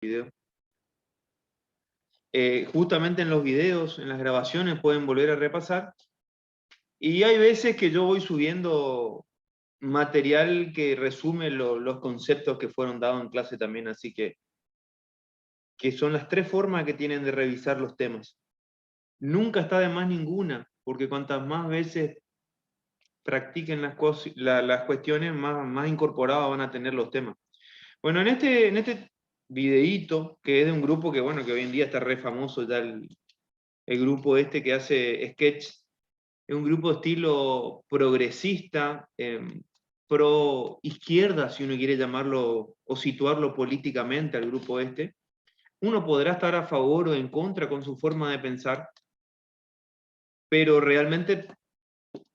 video. Justamente en los videos, en las grabaciones, pueden volver a repasar. Y hay veces que yo voy subiendo material que resume los conceptos que fueron dados en clase también, así que son las 3 formas que tienen de revisar los temas. Nunca está de más ninguna, porque cuantas más veces practiquen las cuestiones, más incorporados van a tener los temas. Bueno, en este videíto, que es de un grupo que, bueno, que hoy en día está re famoso ya, el grupo este que hace sketch, es un grupo de estilo progresista, pro izquierda, si uno quiere llamarlo, o situarlo políticamente al grupo este. Uno podrá estar a favor o en contra con su forma de pensar, pero realmente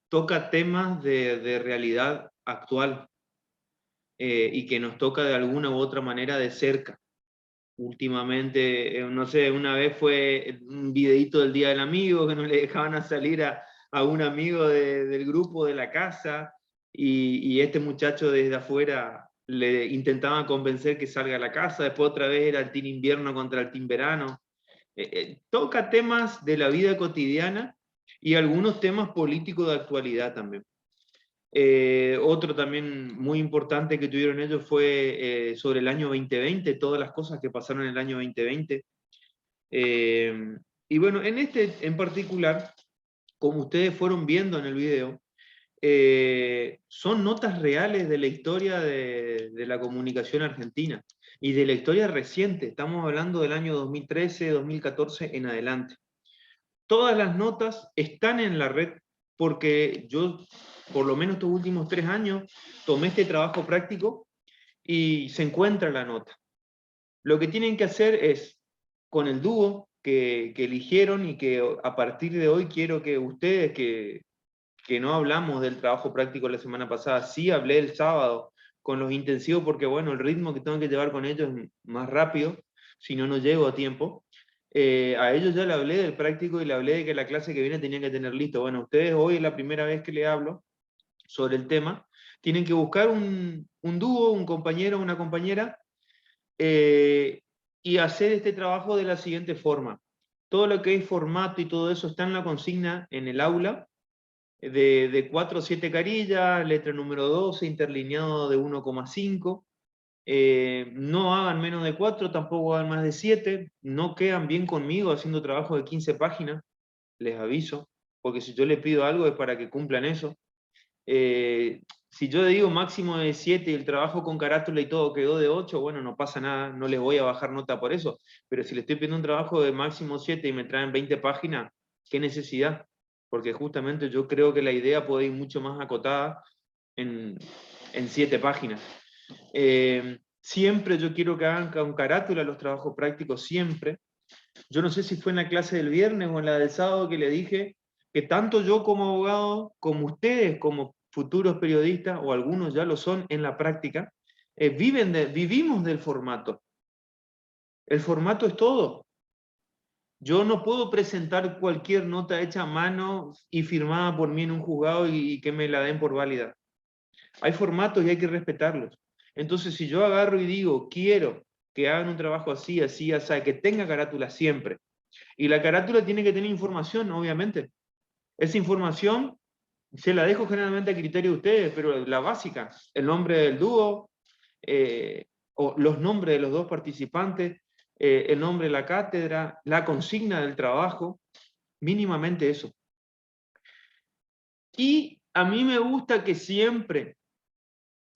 toca temas de realidad actual, y que nos toca de alguna u otra manera de cerca. Últimamente, no sé, una vez fue un videíto del Día del Amigo, que no le dejaban a salir a un amigo del grupo de la casa, y este muchacho desde afuera le intentaban convencer que salga a la casa. Después otra vez era el team invierno contra el team verano. Toca temas de la vida cotidiana y algunos temas políticos de actualidad también. Otro también muy importante que tuvieron ellos fue sobre el año 2020, todas las cosas que pasaron en el año 2020. Y bueno, en este en particular, como ustedes fueron viendo en el video, son notas reales de la historia de la comunicación argentina y de la historia reciente. Estamos hablando del año 2013, 2014 en adelante. Todas las notas están en la red porque yo, por lo menos estos últimos 3 años, tomé este trabajo práctico y se encuentra la nota. Lo que tienen que hacer es, con el dúo que eligieron y que a partir de hoy quiero que ustedes, que no hablamos del trabajo práctico la semana pasada, sí hablé el sábado con los intensivos porque, bueno, el ritmo que tengo que llevar con ellos es más rápido, si no, no llego a tiempo. A ellos ya le hablé del práctico y le hablé de que la clase que viene tenían que tener listo. Bueno, ustedes hoy es la primera vez que le hablo sobre el tema. Tienen que buscar un dúo, un compañero, una compañera, y hacer este trabajo de la siguiente forma. Todo lo que es formato y todo eso está en la consigna en el aula, de 4 o 7 carillas, letra número 12, interlineado de 1,5. No hagan menos de 4, tampoco hagan más de 7, no quedan bien conmigo haciendo trabajo de 15 páginas, les aviso, porque si yo les pido algo es para que cumplan eso. Si yo digo máximo de 7 y el trabajo con carátula y todo quedó de 8, bueno, no pasa nada, no les voy a bajar nota por eso, pero si les estoy pidiendo un trabajo de máximo 7 y me traen 20 páginas, ¿qué necesidad? Porque justamente yo creo que la idea puede ir mucho más acotada en 7 páginas. Siempre yo quiero que hagan con carátula los trabajos prácticos, siempre. Yo no sé si fue en la clase del viernes o en la del sábado que le dije que tanto yo como abogado, como ustedes como futuros periodistas, o algunos ya lo son en la práctica, vivimos del formato. El formato es todo. Yo no puedo presentar cualquier nota hecha a mano y firmada por mí en un juzgado y que me la den por válida. Hay formatos y hay que respetarlos. Entonces, si yo agarro y digo, quiero que hagan un trabajo así, así, así, que tenga carátula siempre, y la carátula tiene que tener información, obviamente. Esa información se la dejo generalmente a criterio de ustedes, pero la básica, el nombre del dúo, o los nombres de los 2 participantes, el nombre de la cátedra, la consigna del trabajo, mínimamente eso. Y a mí me gusta que siempre,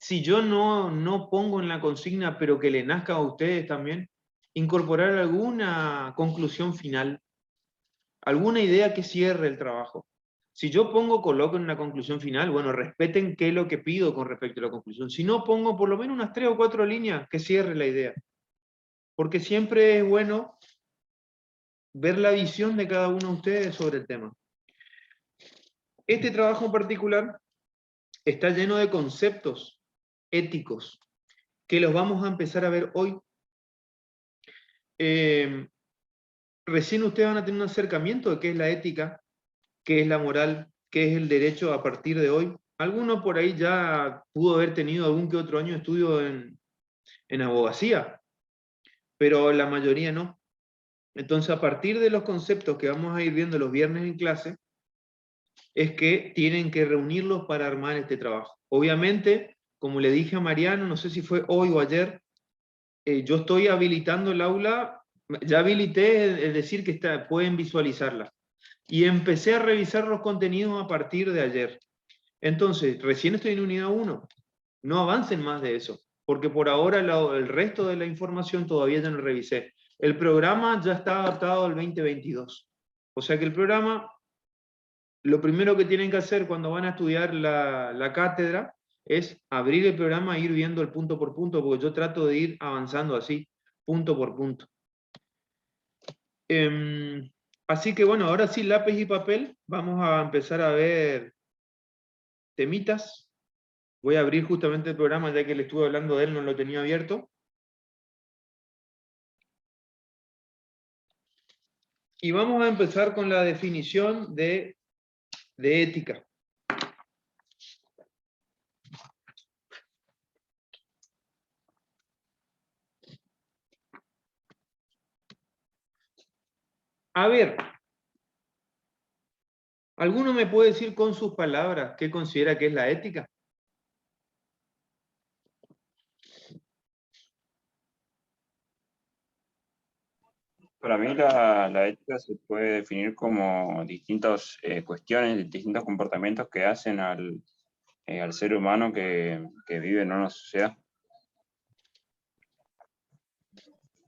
si yo no pongo en la consigna, pero que le nazca a ustedes también, incorporar alguna conclusión final, alguna idea que cierre el trabajo. Si yo coloco en una conclusión final, bueno, respeten qué es lo que pido con respecto a la conclusión. Si no, pongo por lo menos unas 3 o 4 líneas que cierre la idea. Porque siempre es bueno ver la visión de cada uno de ustedes sobre el tema. Este trabajo en particular está lleno de conceptos éticos que los vamos a empezar a ver hoy. Recién ustedes van a tener un acercamiento de qué es la ética, qué es la moral, qué es el derecho a partir de hoy. Alguno por ahí ya pudo haber tenido algún que otro año de estudio en abogacía, pero la mayoría no. Entonces, a partir de los conceptos que vamos a ir viendo los viernes en clase, es que tienen que reunirlos para armar este trabajo. Obviamente, como le dije a Mariano, no sé si fue hoy o ayer, yo estoy habilitando el aula, ya habilité, es decir, que pueden visualizarla. Y empecé a revisar los contenidos a partir de ayer. Entonces, recién estoy en unidad 1. No avancen más de eso, porque por ahora el resto de la información todavía ya no revisé. El programa ya está adaptado al 2022. O sea que el programa, lo primero que tienen que hacer cuando van a estudiar la cátedra es abrir el programa e ir viendo el punto por punto, porque yo trato de ir avanzando así, punto por punto. Así que bueno, ahora sí, lápiz y papel, vamos a empezar a ver temitas. Voy a abrir justamente el programa, ya que le estuve hablando de él, no lo tenía abierto. Y vamos a empezar con la definición de ética. A ver, ¿alguno me puede decir con sus palabras qué considera que es la ética? Para mí la ética se puede definir como distintas cuestiones, distintos comportamientos que hacen al ser humano que vive en una sociedad.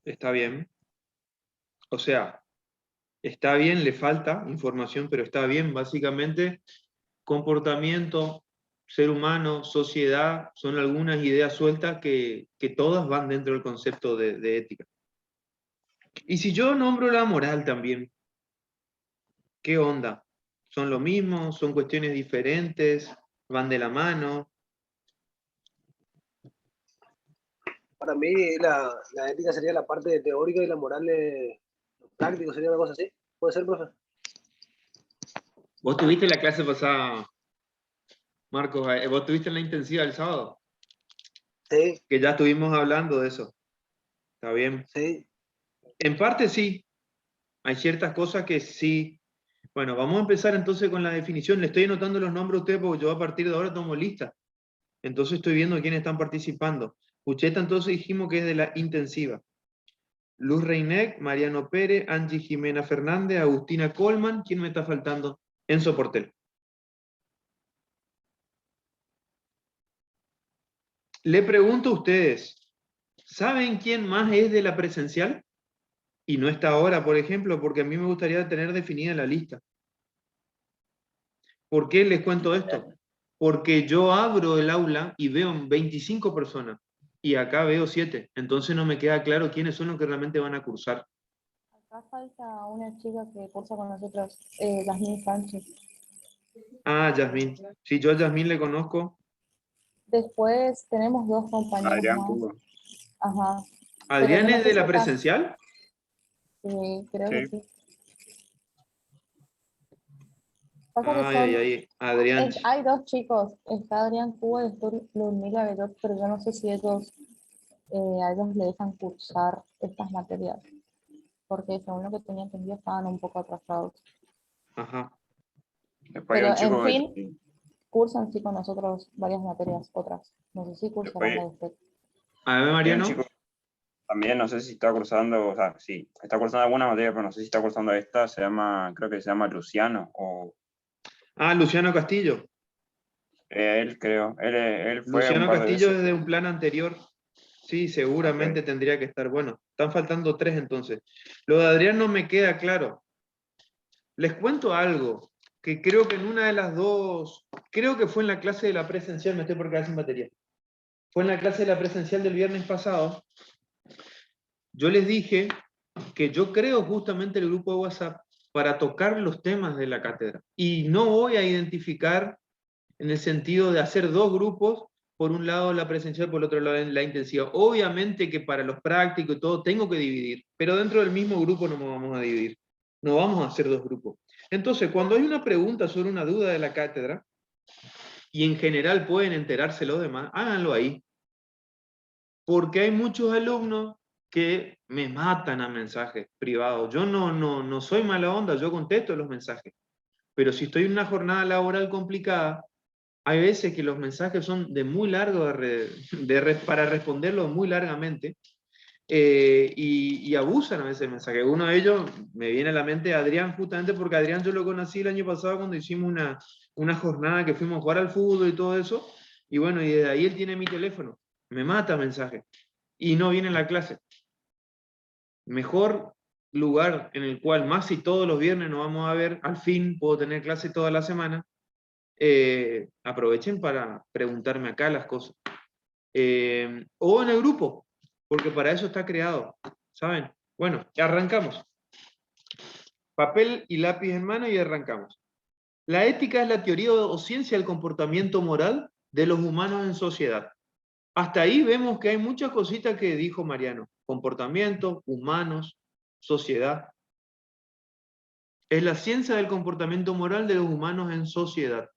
Está bien. O sea, está bien, le falta información, pero está bien. Básicamente, comportamiento, ser humano, sociedad, son algunas ideas sueltas que todas van dentro del concepto de ética. Y si yo nombro la moral también, ¿qué onda? ¿Son lo mismo? ¿Son cuestiones diferentes? ¿Van de la mano? Para mí la ética sería la parte teórica y la moral práctico, sería una cosa así. ¿Puede ser, profe? ¿Vos tuviste la clase pasada, Marcos? ¿Vos tuviste la intensiva el sábado? Sí. Que ya estuvimos hablando de eso. ¿Está bien? Sí. En parte sí. Hay ciertas cosas que sí. Bueno, vamos a empezar entonces con la definición. Le estoy anotando los nombres a ustedes porque yo a partir de ahora tomo lista. Entonces estoy viendo quiénes están participando. Ucheta entonces dijimos que es de la intensiva. Luz Reinec, Mariano Pérez, Angie Jimena Fernández, Agustina Colman. ¿Quién me está faltando? Enzo Portel. Le pregunto a ustedes, ¿saben quién más es de la presencial? Y no está ahora, por ejemplo, porque a mí me gustaría tener definida la lista. ¿Por qué les cuento esto? Porque yo abro el aula y veo 25 personas y acá veo 7. Entonces no me queda claro quiénes son los que realmente van a cursar. Acá falta una chica que cursa con nosotros, Yasmín Sánchez. Ah, Yasmín. Sí, yo a Yasmín le conozco. Después tenemos dos compañeros Adrián más. Cuba. Ajá. ¿Adrián Pero yo no es sé de si la acá- presencial? creo que Sí. sí. Pasa que Ay, ay, ay. Adrián. hay dos chicos, está Adrián Cuba y está Ludmila Bedot, pero yo no sé si ellos, a ellos le dejan cursar estas materias, porque según lo que tenía entendido estaban un poco atrasados. Ajá. Después hay Pero un chico en fin, que, cursan sí con nosotros varias materias, otras. No sé si cursarán la de usted. A ver, hay un Mariano. chico también, no sé si está cursando, o sea, sí, está cursando alguna materia, pero no sé si está cursando esta, creo que se llama Luciano, o Ah, Luciano Castillo. él creo, él fue un Luciano par de Castillo veces. es de un plan anterior. Sí, seguramente Ok. tendría que estar. Bueno, están faltando 3 entonces. Lo de Adrián no me queda claro. Les cuento algo, que creo que en una de las dos, creo que fue en la clase de la presencial, me estoy por quedar sin batería. Fue en la clase de la presencial del viernes pasado. Yo les dije que yo creo justamente el grupo de WhatsApp para tocar los temas de la cátedra. Y no voy a identificar en el sentido de hacer dos grupos, por un lado la presencial, por el otro lado la intensiva. Obviamente que para los prácticos y todo tengo que dividir, pero dentro del mismo grupo no nos vamos a dividir. No vamos a hacer dos grupos. Entonces, cuando hay una pregunta sobre una duda de la cátedra, y en general pueden enterarse los demás, háganlo ahí. Porque hay muchos alumnos que me matan a mensajes privados. Yo no soy mala onda, yo contesto los mensajes. Pero si estoy en una jornada laboral complicada, hay veces que los mensajes son de muy largo, para responderlos muy largamente, y abusan a veces el mensaje. Uno de ellos me viene a la mente Adrián, justamente porque Adrián yo lo conocí el año pasado cuando hicimos una jornada que fuimos a jugar al fútbol y todo eso, y bueno, y desde ahí él tiene mi teléfono, me mata mensaje, y no viene a la clase. Mejor lugar en el cual, más si todos los viernes nos vamos a ver, al fin puedo tener clase toda la semana, aprovechen para preguntarme acá las cosas. O en el grupo, porque para eso está creado, ¿saben? Bueno, arrancamos. Papel y lápiz en mano y arrancamos. La ética es la teoría o ciencia del comportamiento moral de los humanos en sociedad. Hasta ahí vemos que hay muchas cositas que dijo Mariano. Comportamiento, humanos, sociedad. Es la ciencia del comportamiento moral de los humanos en sociedad.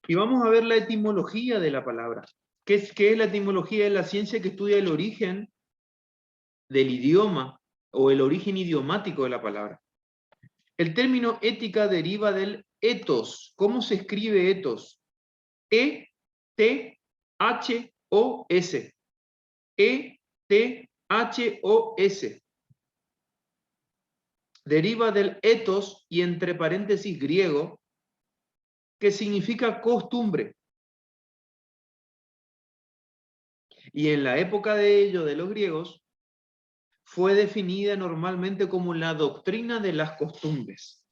Y vamos a ver la etimología de la palabra. ¿Qué es la etimología? Es la ciencia que estudia el origen del idioma o el origen idiomático de la palabra. El término ética deriva del ethos. ¿Cómo se escribe ethos? E-T-H-O-S. E-T-H-O-S. Deriva del ethos y entre paréntesis griego, que significa costumbre. Y en la época de ellos, de los griegos, fue definida normalmente como la doctrina de las costumbres.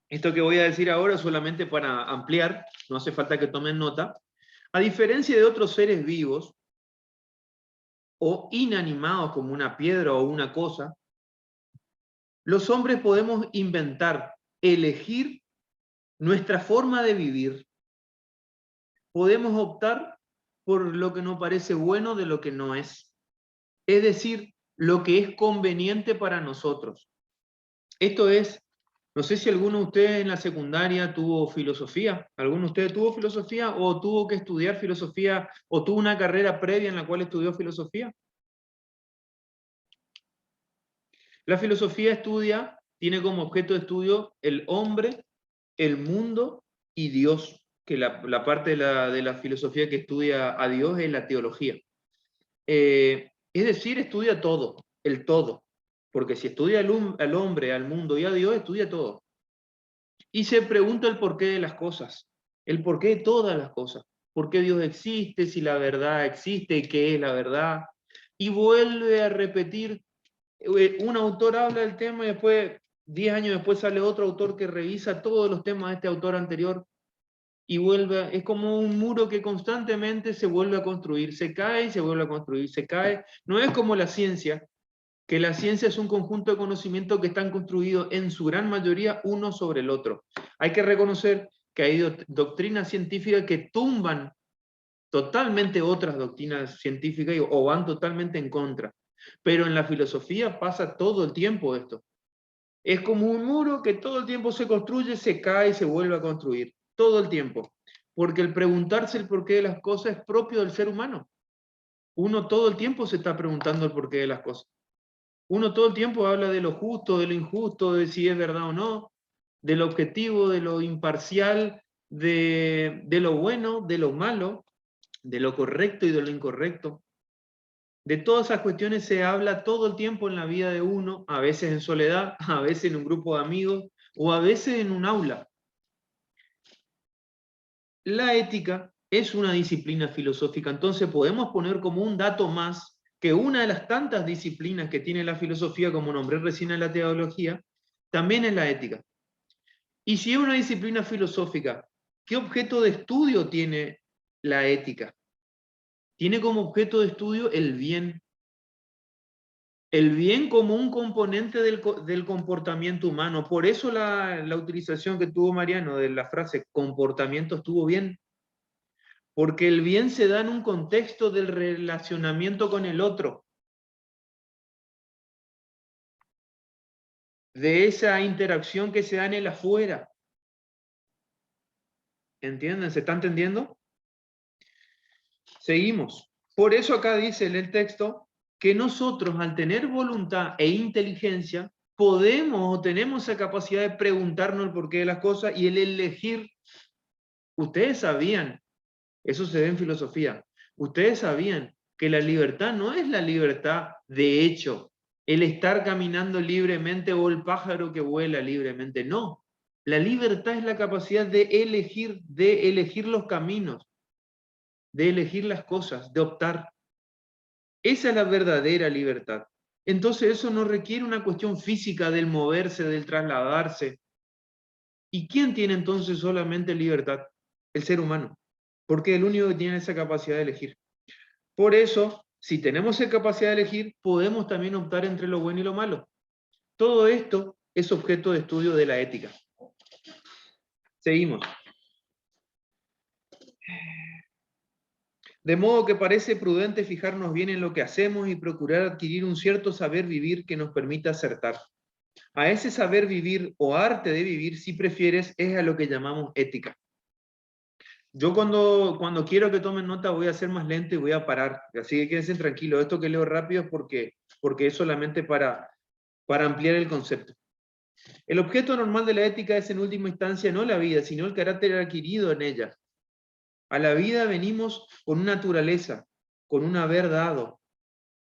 Esto que voy a decir ahora solamente para ampliar, no hace falta que tomen nota. A diferencia de otros seres vivos o inanimados como una piedra o una cosa, los hombres podemos inventar, elegir nuestra forma de vivir. Podemos optar por lo que nos parece bueno de lo que no es. Es decir, lo que es conveniente para nosotros. Esto es, no sé si alguno de ustedes en la secundaria tuvo filosofía. ¿Alguno de ustedes tuvo filosofía o tuvo que estudiar filosofía o tuvo una carrera previa en la cual estudió filosofía? La filosofía tiene como objeto de estudio el hombre, el mundo y Dios, que la parte de la filosofía que estudia a Dios es la teología. Es decir, estudia todo, el todo, porque si estudia al hombre, al mundo y a Dios, estudia todo. Y se pregunta el porqué de las cosas, el porqué de todas las cosas, por qué Dios existe, si la verdad existe, qué es la verdad, y vuelve a repetir. Un autor habla del tema y después, 10 años después, sale otro autor que revisa todos los temas de este autor anterior y vuelve, es como un muro que constantemente se vuelve a construir, se cae y se vuelve a construir, se cae. No es como la ciencia, que la ciencia es un conjunto de conocimientos que están construidos en su gran mayoría uno sobre el otro. Hay que reconocer que hay doctrinas científicas que tumban totalmente otras doctrinas científicas o van totalmente en contra. Pero en la filosofía pasa todo el tiempo esto. Es como un muro que todo el tiempo se construye, se cae y se vuelve a construir. Todo el tiempo. Porque el preguntarse el porqué de las cosas es propio del ser humano. Uno todo el tiempo se está preguntando el porqué de las cosas. Uno todo el tiempo habla de lo justo, de lo injusto, de si es verdad o no, del objetivo, de lo imparcial, de lo bueno, de lo malo, de lo correcto y de lo incorrecto. De todas esas cuestiones se habla todo el tiempo en la vida de uno, a veces en soledad, a veces en un grupo de amigos o a veces en un aula. La ética es una disciplina filosófica, entonces podemos poner como un dato más que una de las tantas disciplinas que tiene la filosofía, como nombré recién en la teología, también es la ética. Y si es una disciplina filosófica, ¿qué objeto de estudio tiene la ética? Tiene como objeto de estudio el bien. El bien como un componente del comportamiento humano. Por eso la utilización que tuvo Mariano de la frase comportamiento estuvo bien. Porque el bien se da en un contexto del relacionamiento con el otro. de esa interacción que se da en el afuera. ¿Entienden? ¿Se está entendiendo? Seguimos. Por eso acá dice en el texto que nosotros, al tener voluntad e inteligencia, podemos o tenemos esa capacidad de preguntarnos el porqué de las cosas y el elegir. Ustedes sabían, eso se ve en filosofía, ustedes sabían que la libertad no es la libertad de hecho, el estar caminando libremente o el pájaro que vuela libremente, no. La libertad es la capacidad de elegir los caminos, de elegir las cosas, de optar. Esa es la verdadera libertad. Entonces eso no requiere una cuestión física del moverse, del trasladarse. ¿Y quién tiene entonces solamente libertad? El ser humano. Porque es el único que tiene esa capacidad de elegir. Por eso, si tenemos esa capacidad de elegir, podemos también optar entre lo bueno y lo malo. Todo esto es objeto de estudio de la ética. Seguimos. De modo que parece prudente fijarnos bien en lo que hacemos y procurar adquirir un cierto saber vivir que nos permita acertar. A ese saber vivir o arte de vivir, si prefieres, es a lo que llamamos ética. Yo cuando quiero que tomen nota voy a ser más lento y voy a parar. Así que quédense tranquilos. Esto que leo rápido es porque es solamente para ampliar el concepto. El objeto normal de la ética es en última instancia no la vida, sino el carácter adquirido en ella. A la vida venimos con una naturaleza, con un haber dado.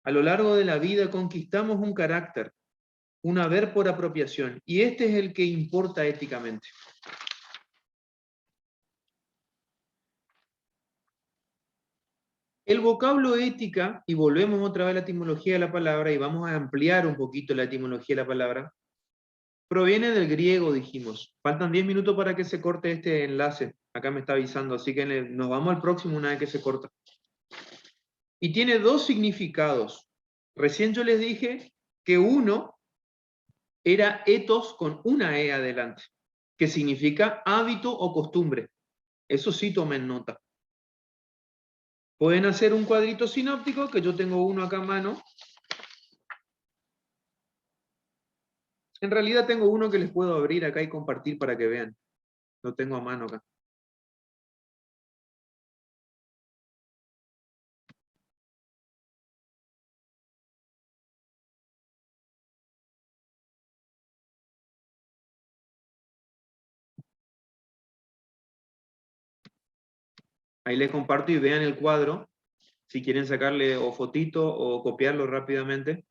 A lo largo de la vida conquistamos un carácter, un haber por apropiación, y este es el que importa éticamente. El vocablo ética, y volvemos otra vez a la etimología de la palabra, y vamos a ampliar un poquito la etimología de la palabra, proviene del griego, dijimos. Faltan 10 minutos para que se corte este enlace. Acá me está avisando, así que nos vamos al próximo una vez que se corta. Y tiene dos significados. Recién yo les dije que uno era ethos con una E adelante, que significa hábito o costumbre. Eso sí tomen nota. Pueden hacer un cuadrito sinóptico, que yo tengo uno acá a mano. En realidad tengo uno que les puedo abrir acá y compartir para que vean. Lo tengo a mano acá. Ahí les comparto y vean el cuadro, si quieren sacarle o fotito o copiarlo rápidamente.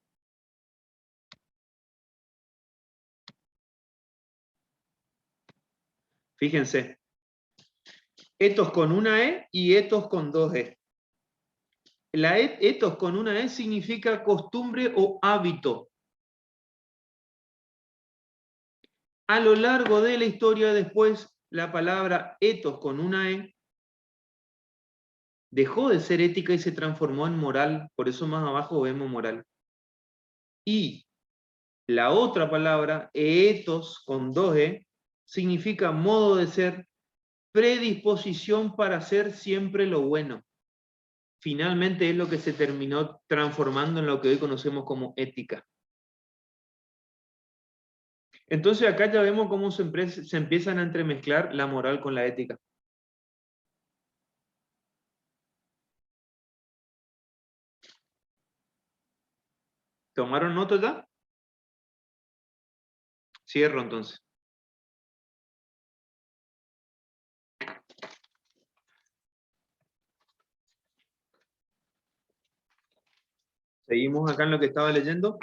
Fíjense, ethos con una E y ethos con dos E. La ethos con una E significa costumbre o hábito. A lo largo de la historia después, la palabra ethos con una E dejó de ser ética y se transformó en moral, por eso más abajo vemos moral. Y la otra palabra, ethos con dos E, significa modo de ser, predisposición para hacer siempre lo bueno. Finalmente es lo que se terminó transformando en lo que hoy conocemos como ética. Entonces acá ya vemos cómo se empiezan a entremezclar la moral con la ética. ¿Tomaron nota ya? Cierro entonces. Seguimos acá en lo que estaba leyendo.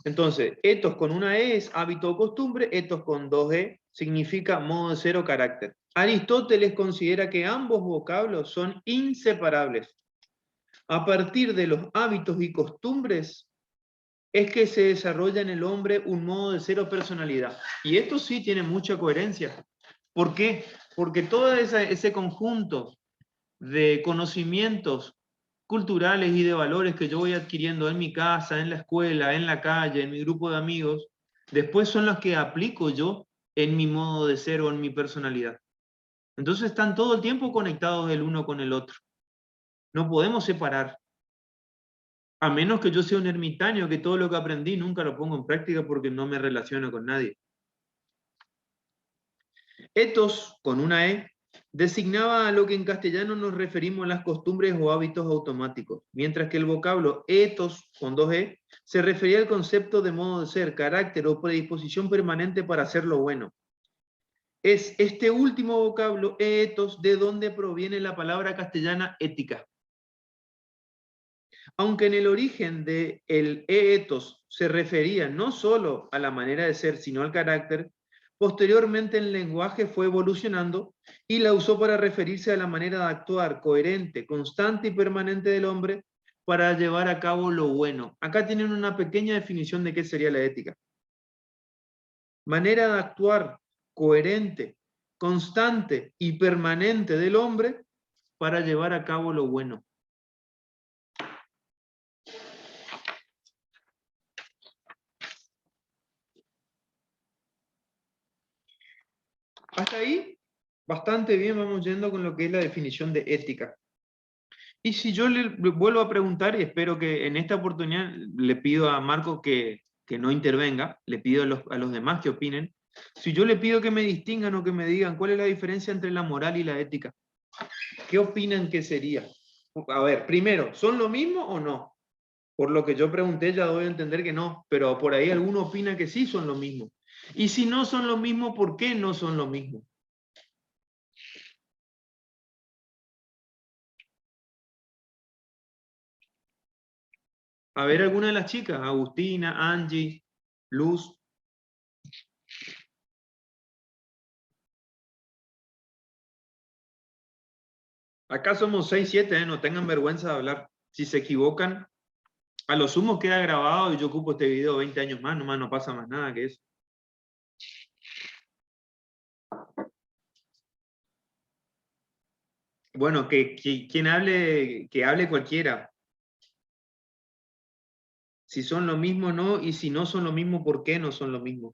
Entonces, ethos con una E es hábito o costumbre, ethos con dos E significa modo de ser o carácter. Aristóteles considera que ambos vocablos son inseparables. A partir de los hábitos y costumbres es que se desarrolla en el hombre un modo de ser o personalidad. Y esto sí tiene mucha coherencia. ¿Por qué? Porque todo ese conjunto de conocimientos culturales y de valores que yo voy adquiriendo en mi casa, en la escuela, en la calle, en mi grupo de amigos, después son los que aplico yo en mi modo de ser o en mi personalidad. Entonces están todo el tiempo conectados el uno con el otro. No podemos separar. A menos que yo sea un ermitaño, que todo lo que aprendí nunca lo pongo en práctica porque no me relaciono con nadie. Ethos, con una E, designaba a lo que en castellano nos referimos a las costumbres o hábitos automáticos, mientras que el vocablo ethos, con dos E, se refería al concepto de modo de ser, carácter o predisposición permanente para hacer lo bueno. Es este último vocablo, ethos, de donde proviene la palabra castellana ética. Aunque en el origen del ethos se refería no solo a la manera de ser, sino al carácter, posteriormente el lenguaje fue evolucionando y la usó para referirse a la manera de actuar coherente, constante y permanente del hombre para llevar a cabo lo bueno. Acá tienen una pequeña definición de qué sería la ética. Manera de actuar coherente, constante y permanente del hombre para llevar a cabo lo bueno. Hasta ahí, bastante bien vamos yendo con lo que es la definición de ética. Y si yo le vuelvo a preguntar, y espero que en esta oportunidad le pido a Marco que no intervenga, le pido a los demás que opinen, si yo le pido que me distingan o que me digan cuál es la diferencia entre la moral y la ética, ¿qué opinan que sería? A ver, primero, ¿son lo mismo o no? Por lo que yo pregunté ya doy a entender que no, pero por ahí alguno opina que sí son lo mismo. Y si no son lo mismo, ¿por qué no son lo mismo? A ver, alguna de las chicas, Agustina, Angie, Luz. Acá somos 6, 7, no tengan vergüenza de hablar. Si se equivocan, a lo sumo queda grabado y yo ocupo este video 20 años más, nomás no pasa más nada que eso. Bueno, quien hable, que hable cualquiera. Si son lo mismo, no, y si no son lo mismo, ¿por qué no son lo mismo?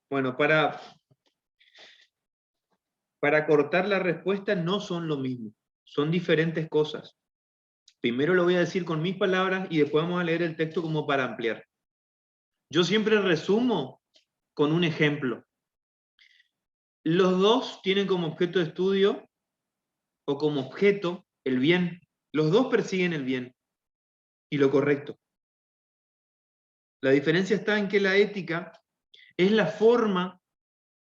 Bueno, para cortar la respuesta, no son lo mismo. Son diferentes cosas. Primero lo voy a decir con mis palabras y después vamos a leer el texto como para ampliar. Yo siempre resumo con un ejemplo. Los dos tienen como objeto de estudio o como objeto el bien. Los dos persiguen el bien y lo correcto. La diferencia está en que la ética es la forma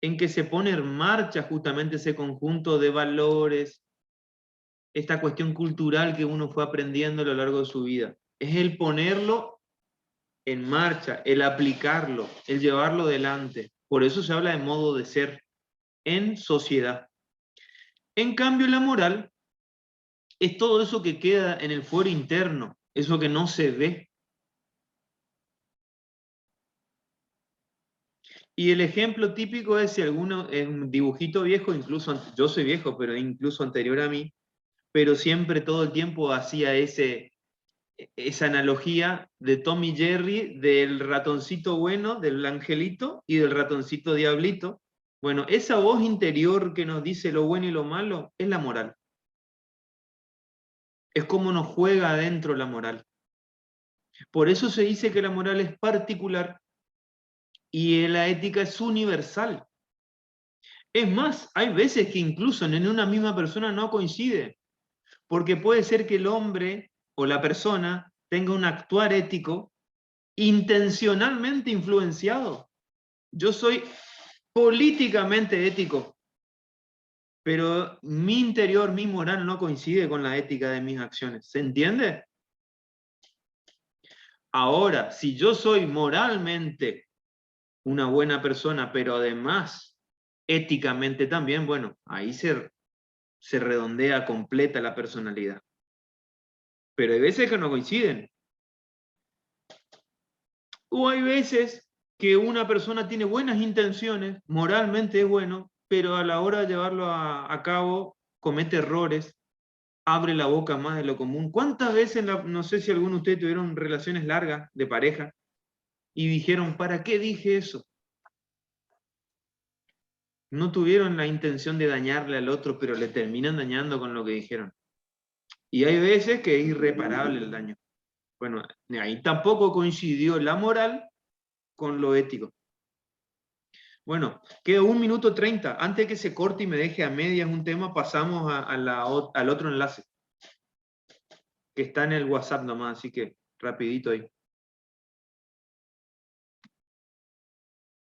en que se pone en marcha justamente ese conjunto de valores, esta cuestión cultural que uno fue aprendiendo a lo largo de su vida. Es el ponerlo en marcha, el aplicarlo, el llevarlo delante. Por eso se habla de modo de ser en sociedad. En cambio, la moral es todo eso que queda en el fuero interno, eso que no se ve. Y el ejemplo típico es si alguno es un dibujito viejo, incluso yo soy viejo, pero incluso anterior a mí, pero siempre todo el tiempo hacía esa analogía de Tom y Jerry, del ratoncito bueno, del angelito, y del ratoncito diablito. Bueno, esa voz interior que nos dice lo bueno y lo malo es la moral. Es como nos juega adentro la moral. Por eso se dice que la moral es particular y la ética es universal. Es más, hay veces que incluso en una misma persona no coincide, porque puede ser que el hombre o la persona tenga un actuar ético intencionalmente influenciado. Yo soy políticamente ético, pero mi interior, mi moral no coincide con la ética de mis acciones. ¿Se entiende? Ahora, si yo soy moralmente una buena persona, pero además éticamente también, bueno, ahí se redondea completa la personalidad. Pero hay veces que no coinciden. O hay veces que una persona tiene buenas intenciones, moralmente es bueno, pero a la hora de llevarlo a cabo comete errores abre la boca más de lo común. ¿Cuántas veces, no sé si alguno de ustedes tuvieron relaciones largas de pareja y dijeron, ¿para qué dije eso? No tuvieron la intención de dañarle al otro, pero le terminan dañando con lo que dijeron. Y hay veces que es irreparable el daño. Bueno, ahí tampoco coincidió la moral con lo ético. Bueno, queda 1 minuto 30. Antes que se corte y me deje a medias un tema, pasamos al otro enlace, que está en el WhatsApp nomás, así que rapidito ahí.